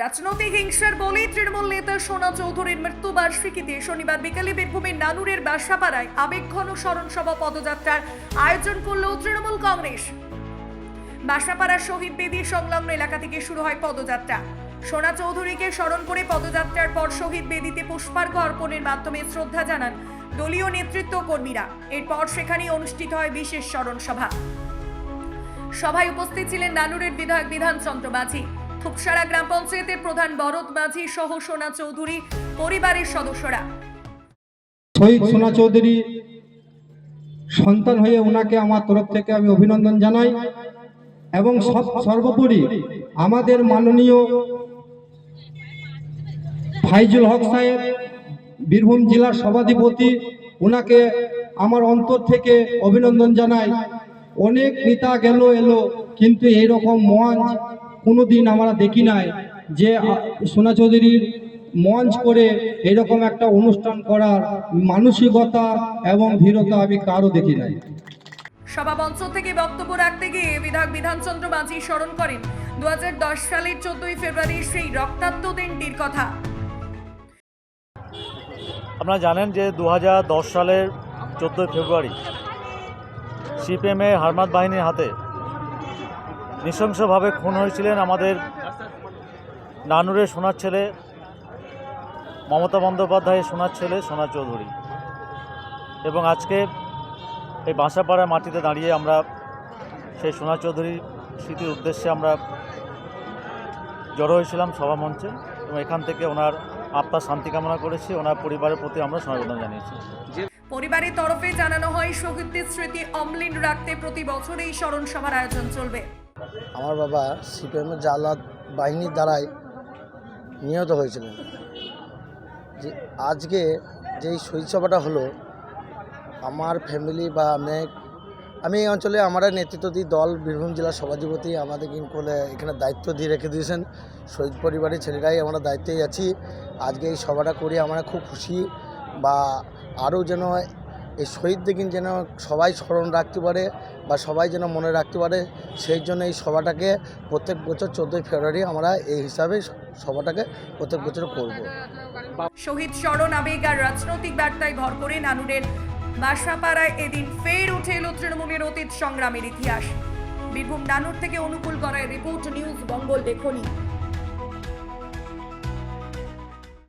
রাজনৈতিক হিংসার বলে তৃণমূল নেতা সোনা চৌধুরীর মৃত্যুবার্ষিকীতে শনিবার বিকেলে বীরভূমের নানুরের বাসাপাড়ায় আবেগঘন স্মরণ সভা পদযাত্রার আয়োজন করল তৃণমূল কংগ্রেস। বাসাপাড়া শহীদ বেদি সংলগ্ন এলাকা থেকে শুরু হয় পদযাত্রা। সোনা চৌধুরীকে স্মরণ করে পদযাত্রার পর শহীদ বেদিতে পুষ্পার্ঘ অর্পণের মাধ্যমে শ্রদ্ধা জানান দলীয় নেতৃত্ব কর্মীরা। এরপর সেখানে অনুষ্ঠিত হয় বিশেষ স্মরণ সভা। সভায় উপস্থিত ছিলেন নানুরের বিধায়ক বিধানচন্দ্র মাঝি, থুপসারা গ্রাম পঞ্চায়েতের প্রধান বরদ মাঝি সহ সোনা চৌধুরী পরিবারের সদস্যরা। শহীদ সোনা চৌধুরী সন্তান হয়ে ওনাকে আমার তরফ থেকে আমি অভিনন্দন জানাই এবং সর্বোপরি আমাদের মাননীয় ফাইজুল হক সাহেব বীরভূম জেলার সভাধিপতি, ওনাকে আমার অন্তর থেকে অভিনন্দন জানাই। অনেক নেতা গেল এলো, কিন্তু এইরকম মঞ্চ কোনোদিন আমরা দেখি নাই যে সোনা চৌধুরীর মঞ্চ করে এরকম একটা অনুষ্ঠান করার মানসিকতা এবং ধীরতা আমি কারো দেখি নাই। সভা মঞ্চ থেকে বক্তব্য রাখতে গিয়ে বিধায়ক বিধানচন্দ্র মাঝি স্মরণ করেন 2010 সালের 14ই ফেব্রুয়ারির সেই রক্তাক্ত দিনটির কথা। আপনারা জানেন যে 2010 সালের 14ই ফেব্রুয়ারি সিপিএমের হারমাত বাহিনীর হাতে নৃশংসভাবে খুন হয়েছিলেন আমাদের নানুরের সোনার ছেলে, মমতা বন্দ্যোপাধ্যায়ের সোনার ছেলে সোনা চৌধুরী। এবং আজকে এই বাসাপাড়ার মাটিতে দাঁড়িয়ে আমরা সেই সোনা চৌধুরীর স্মৃতির উদ্দেশ্যে আমরা জড়ো হয়েছিলাম সভামঞ্চে, এবং এখান থেকে ওনার আত্মার শান্তি কামনা করেছি। ওনার পরিবারের প্রতি আমরা সমবেদনা জানিয়েছি। পরিবারের তরফে জানানো হয় শহীদদের স্মৃতি অমলিন রাখতে প্রতি বছর এই স্মরণ সভার আয়োজন চলবে। আমার বাবা সিপিএমের জালাত বাহিনীর দ্বারাই নিহত হয়েছিলেন। যে আজকে যেই শহীদ সভাটা হলো, আমার ফ্যামিলি বা আমি এই অঞ্চলে আমার নেতৃত্ব দিই দল বীরভূম জেলার সভাধিপতি আমাদের কিন্তু এখানে দায়িত্ব দিয়ে রেখে দিয়েছেন। শহীদ পরিবারের ছেলেরাই আমরা দায়িত্বেই আছি। আজকে এই সভাটা করে আমরা খুব খুশি, বা আরও যেন এই শহীদদের যেন সবাই স্মরণ রাখতে পারে বা সবাই যেন মনে রাখতে পারে, সেই জন্য এই সভাটাকে প্রত্যেক বছর 14ই ফেব্রুয়ারি আমরা এই হিসাবে সভাটাকে প্রত্যেক বছর করব। শহীদ স্মরণ, আবেগ আর রাজনৈতিক বার্তায় ভর করে নানুরের বাসাপাড়ায় এদিন ফের উঠে এলো তৃণমূলের অতীত সংগ্রামের ইতিহাস। বীরভূম নানুর থেকে অনুকূল করায় রিপোর্ট, নিউজ বেঙ্গল দেখুন।